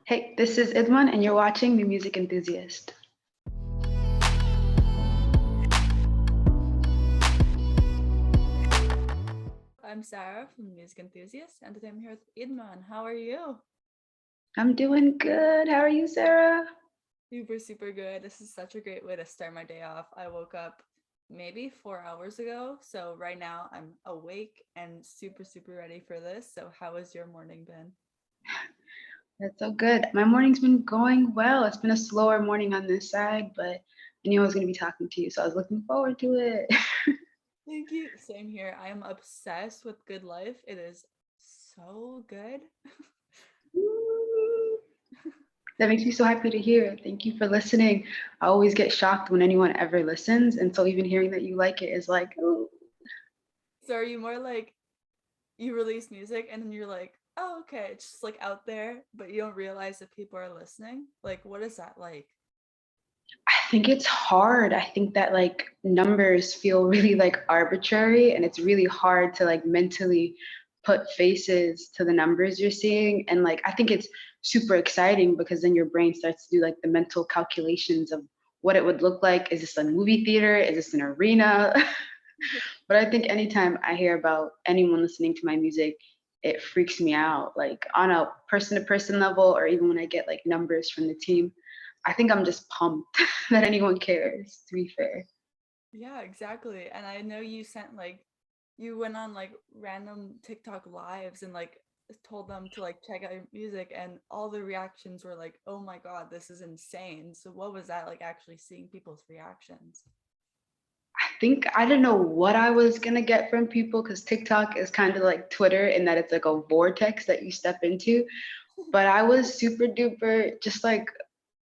Hey, this is IDMAN, and you're watching The Music Enthusiast. I'm Sarah from the Music Enthusiast, and today I'm here with IDMAN. How are you? I'm doing good. How are you, Sarah? Super good. This is such a great way to start my day off. I woke up maybe 4 hours ago, so right now I'm awake and super ready for this. So how has your morning been? That's so good. My morning's been going well. It's been a slower morning on this side, but I knew I was going to be talking to you, so I was looking forward to it. Thank you. Same here. I am obsessed with Good Life. It is so good. That makes me so happy to hear. Thank you for listening. I always get shocked when anyone ever listens, and so even hearing that you like it is like, ooh. So are you more like you release music and then you're like, oh, okay, it's just like out there, but you don't realize that people are listening? Like, what is that like? I think it's hard. I think that like numbers feel really like arbitrary, and it's really hard to like mentally put faces to the numbers you're seeing. And like I think it's super exciting because then your brain starts to do like the mental calculations of what it would look like. Is this a movie theater? Is this an arena? But I think anytime I hear about anyone listening to my music, it freaks me out, like on a person to person level, or even when I get like numbers from the team. I think I'm just pumped that anyone cares, to be fair. Yeah, exactly. And I know you sent like you went on like random TikTok lives and like told them to like check out your music and all the reactions were like, "Oh my God, this is insane." So what was that like actually seeing people's reactions? I think I didn't know what I was gonna get from people because TikTok is kind of like Twitter in that it's like a vortex that you step into. But I was super duper just like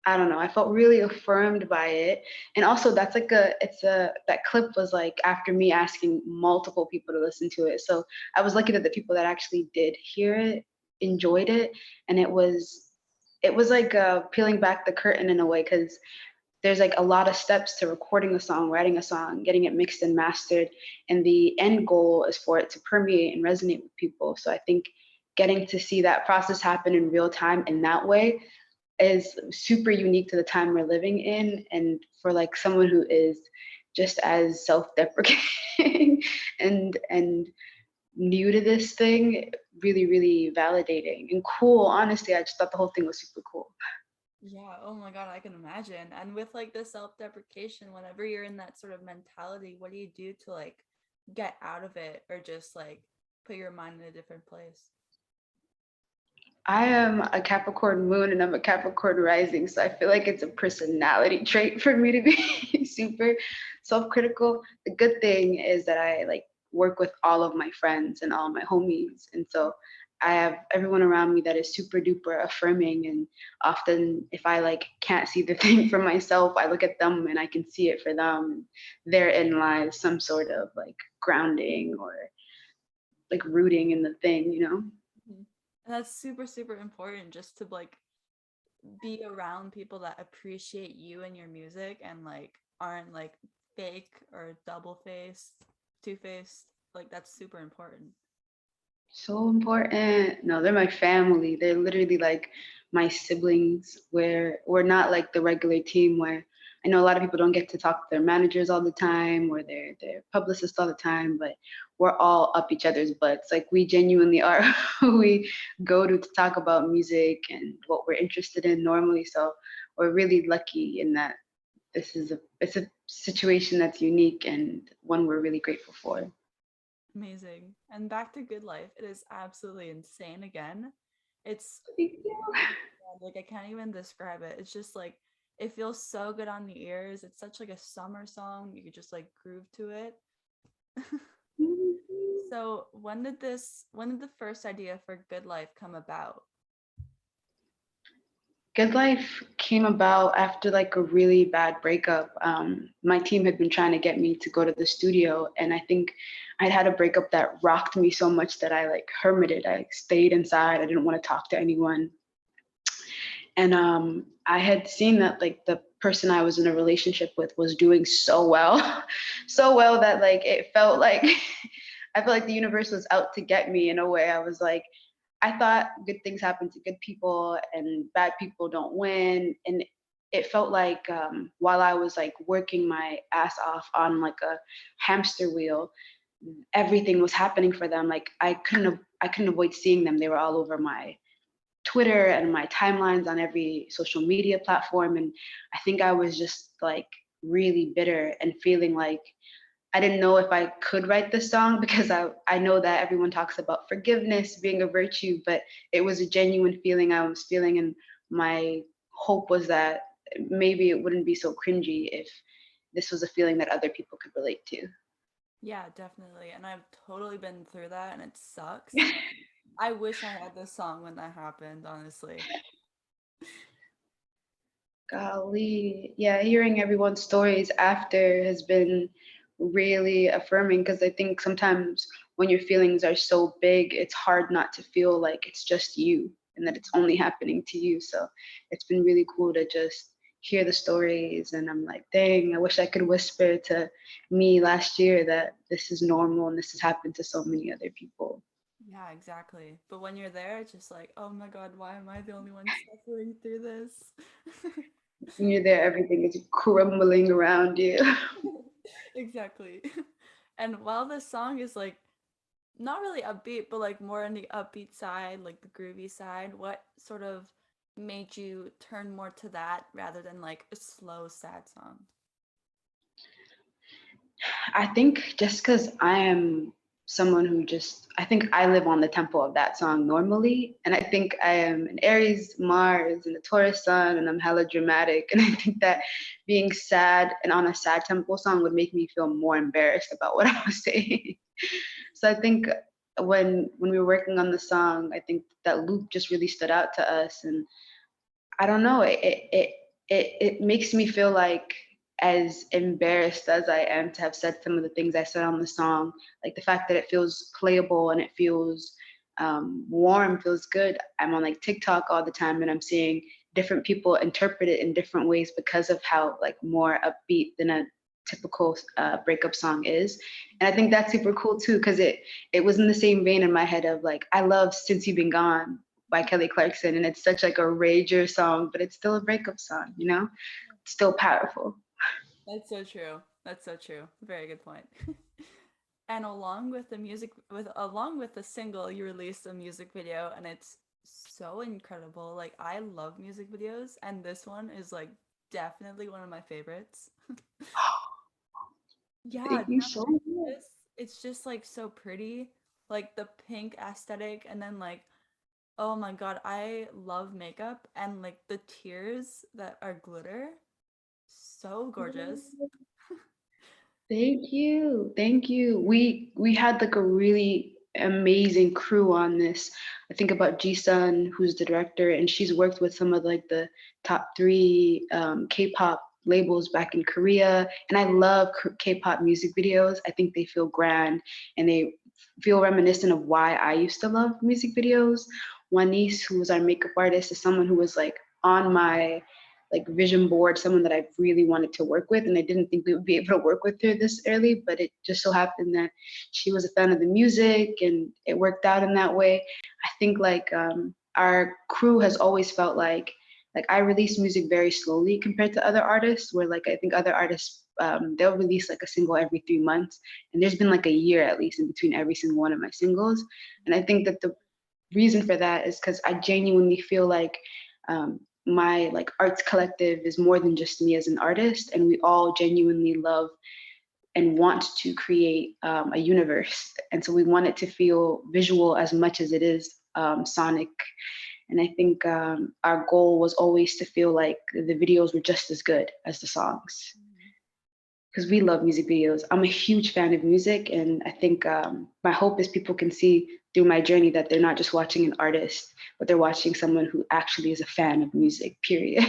I don't know. I felt really affirmed by it. And also that's like that clip was like after me asking multiple people to listen to it. So I was lucky that the people that actually did hear it enjoyed it. And it was like peeling back the curtain in a way because there's like a lot of steps to recording a song, writing a song, getting it mixed and mastered. And the end goal is for it to permeate and resonate with people. So I think getting to see that process happen in real time in that way is super unique to the time we're living in, and for like someone who is just as self-deprecating and new to this thing, really validating and cool. Honestly, I just thought the whole thing was super cool. Yeah, oh my God, I can imagine. And with like the self-deprecation, whenever you're in that sort of mentality, what do you do to like get out of it or just like put your mind in a different place? I am a Capricorn moon and I'm a Capricorn rising, so I feel like it's a personality trait for me to be super self-critical. The good thing is that I like work with all of my friends and all of my homies, and so I have everyone around me that is super duper affirming. And often, if I like can't see the thing for myself, I look at them and I can see it for them. Therein lies some sort of like grounding or like rooting in the thing, you know? Mhm. And that's super important just to like be around people that appreciate you and your music and like aren't like fake or double faced, two faced. Like that's super important. So important. No, they're my family. They're literally like my siblings, where we're not like the regular team where I know a lot of people don't get to talk to their managers all the time or their publicists all the time, but we're all up each other's butts. Like we genuinely are who we go to talk about music and what we're interested in normally. So we're really lucky in that it's a situation that's unique and one we're really grateful for. Amazing. And back to Good Life, it is absolutely insane again. It's like I can't even describe it. It's just like it feels so good on the ears. It's such like a summer song. You could just like groove to it. So when did the first idea for Good Life come about? Good Life came about after like a really bad breakup. My team had been trying to get me to go to the studio, and I think I'd had a breakup that rocked me so much that I like hermited. I stayed inside. I didn't want to talk to anyone, and I had seen that like the person I was in a relationship with was doing so well, so well that like it felt like I felt like the universe was out to get me in a way. I was like, I thought good things happen to good people and bad people don't win. And it felt like while I was like working my ass off on like a hamster wheel, everything was happening for them. Like I couldn't avoid seeing them. They were all over my Twitter and my timelines on every social media platform. And I think I was just like really bitter and feeling like I didn't know if I could write this song because I know that everyone talks about forgiveness being a virtue, but it was a genuine feeling I was feeling. And my hope was that maybe it wouldn't be so cringy if this was a feeling that other people could relate to. Yeah, definitely. And I've totally been through that and it sucks. I wish I had this song when that happened, honestly. Golly, yeah, hearing everyone's stories after has been really affirming because I think sometimes when your feelings are so big, it's hard not to feel like it's just you and that it's only happening to you. So it's been really cool to just hear the stories. And I'm like, dang, I wish I could whisper to me last year that this is normal and this has happened to so many other people. Yeah, exactly. But when you're there, it's just like, oh my God, why am I the only one suffering through this? When you're there, everything is crumbling around you. Exactly. And while this song is like not really upbeat, but like more on the upbeat side, like the groovy side, what sort of made you turn more to that rather than like a slow, sad song? I think just because I am someone who just, I think I live on the tempo of that song normally. And I think I am an Aries, Mars, and a Taurus sun, and I'm hella dramatic. And I think that being sad and on a sad tempo song would make me feel more embarrassed about what I was saying. So I think when we were working on the song, I think that loop just really stood out to us. And I don't know. It makes me feel like as embarrassed as I am to have said some of the things I said on the song, like the fact that it feels playable and it feels warm, feels good. I'm on like TikTok all the time and I'm seeing different people interpret it in different ways because of how like more upbeat than a typical breakup song is. And I think that's super cool too because it was in the same vein in my head of like I love Since You've Been Gone by Kelly Clarkson, and it's such like a rager song, but it's still a breakup song, you know? It's still powerful. That's so true. That's so true. Very good point. And along with the single, you released a music video and it's so incredible. Like I love music videos and this one is like definitely one of my favorites. Yeah, Thank you so much. it's just like so pretty. Like the pink aesthetic and then like oh my God, I love makeup and like the tears that are glitter. So gorgeous. Thank you. Thank you. We had like a really amazing crew on this. I think about Ji-sun, who's the director, and she's worked with some of like the top three K-pop labels back in Korea. And I love K-pop music videos. I think they feel grand and they feel reminiscent of why I used to love music videos. Juanice, who was our makeup artist, is someone who was like on my like vision board, someone that I really wanted to work with. And I didn't think we would be able to work with her this early, but it just so happened that she was a fan of the music and it worked out in that way. I think like our crew has always felt like I release music very slowly compared to other artists, where like I think other artists they'll release like a single every 3 months, and there's been like a year at least in between every single one of my singles. And I think that the reason for that is because I genuinely feel like my like arts collective is more than just me as an artist, and we all genuinely love and want to create a universe, and so we want it to feel visual as much as it is sonic. And I think our goal was always to feel like the videos were just as good as the songs because we love music videos. I'm a huge fan of music, and I think my hope is people can see through my journey that they're not just watching an artist, but they're watching someone who actually is a fan of music, period.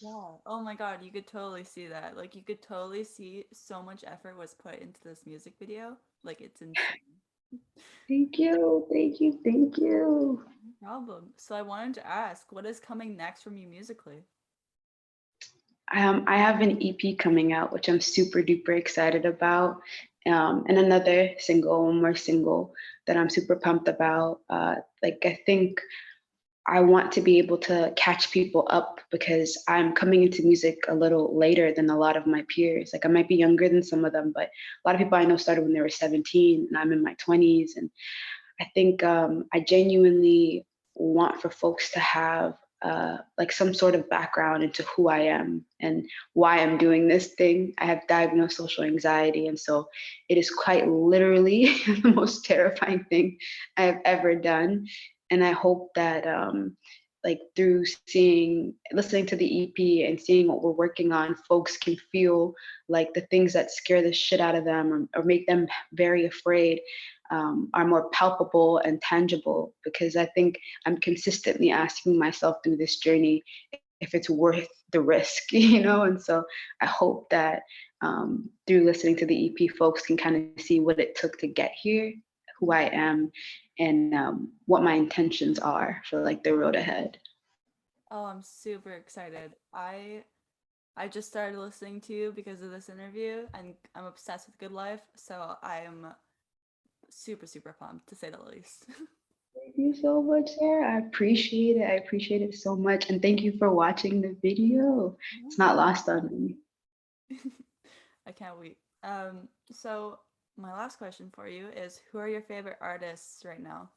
Yeah. Oh my God, you could totally see that. Like you could totally see so much effort was put into this music video. Like it's insane. Thank you, thank you, thank you. No problem. So I wanted to ask, what is coming next from you musically? I have an EP coming out, which I'm super duper excited about. And another single, one more single that I'm super pumped about. Like I think I want to be able to catch people up because I'm coming into music a little later than a lot of my peers. Like I might be younger than some of them, but a lot of people I know started when they were 17 and I'm in my 20s. And I think I genuinely want for folks to have like some sort of background into who I am and why I'm doing this thing. I have diagnosed social anxiety, and so it is quite literally the most terrifying thing I have ever done. And I hope that like through listening to the EP and seeing what we're working on, folks can feel like the things that scare the shit out of them or make them very afraid are more palpable and tangible, because I think I'm consistently asking myself through this journey if it's worth the risk, you know? And so I hope that through listening to the EP, folks can kind of see what it took to get here, who I am, and what my intentions are for like the road ahead. Oh, I'm super excited. I just started listening to you because of this interview, and I'm obsessed with Good Life, so I am super, super pumped to say the least. Thank you so much, Sarah. I appreciate it. I appreciate it so much. And thank you for watching the video. It's not lost on me. I can't wait. So my last question for you is, who are your favorite artists right now?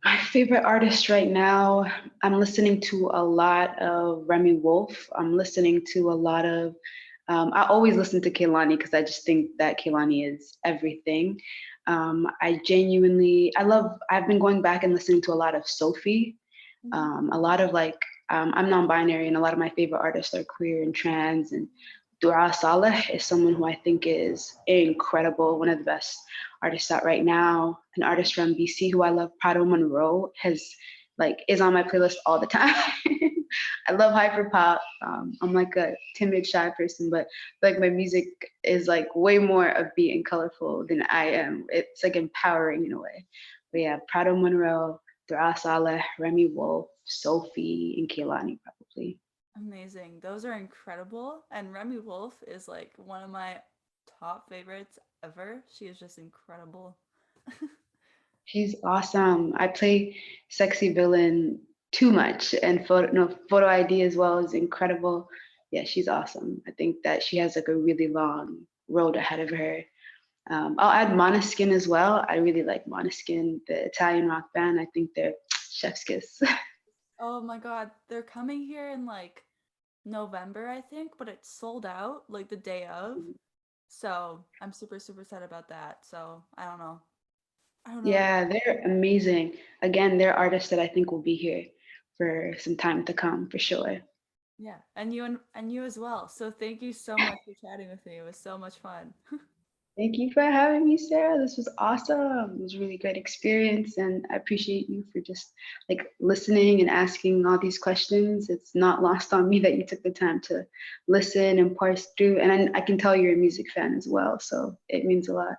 My favorite artist right now, I'm listening to a lot of Remy Wolf. I'm listening to a lot of, I always listen to Kehlani because I just think that Kehlani is everything. I've been going back and listening to a lot of Sophie, a lot of like, I'm non-binary and a lot of my favorite artists are queer and trans, and Dura Saleh is someone who I think is incredible, one of the best artists out right now. An artist from BC who I love, Prado Monroe, is on my playlist all the time. I love hyperpop. I'm like a timid, shy person, but like my music is like way more upbeat and colorful than I am. It's like empowering in a way. But yeah, Prado Monroe, Dura Saleh, Remy Wolf, Sophie, and Kehlani probably. Amazing. Those are incredible. And Remy Wolf is like one of my top favorites ever. She is just incredible. She's awesome. I play sexy villain too much, and photo ID as well is incredible. Yeah, she's awesome. I think that she has like a really long road ahead of her. I'll add Måneskin as well. I really like Måneskin, the Italian rock band. I think they're chef's kiss. Oh my God. They're coming here in like November, I think, but it's sold out like the day of. So I'm super, super sad about that. So I don't know. I don't know. Yeah, they're amazing. Again, they're artists that I think will be here for some time to come for sure. Yeah, and you as well. So thank you so much for chatting with me. It was so much fun. Thank you for having me, Sarah. This was awesome. It was a really great experience, and I appreciate you for just like listening and asking all these questions. It's not lost on me that you took the time to listen and parse through. And I can tell you're a music fan as well, so it means a lot.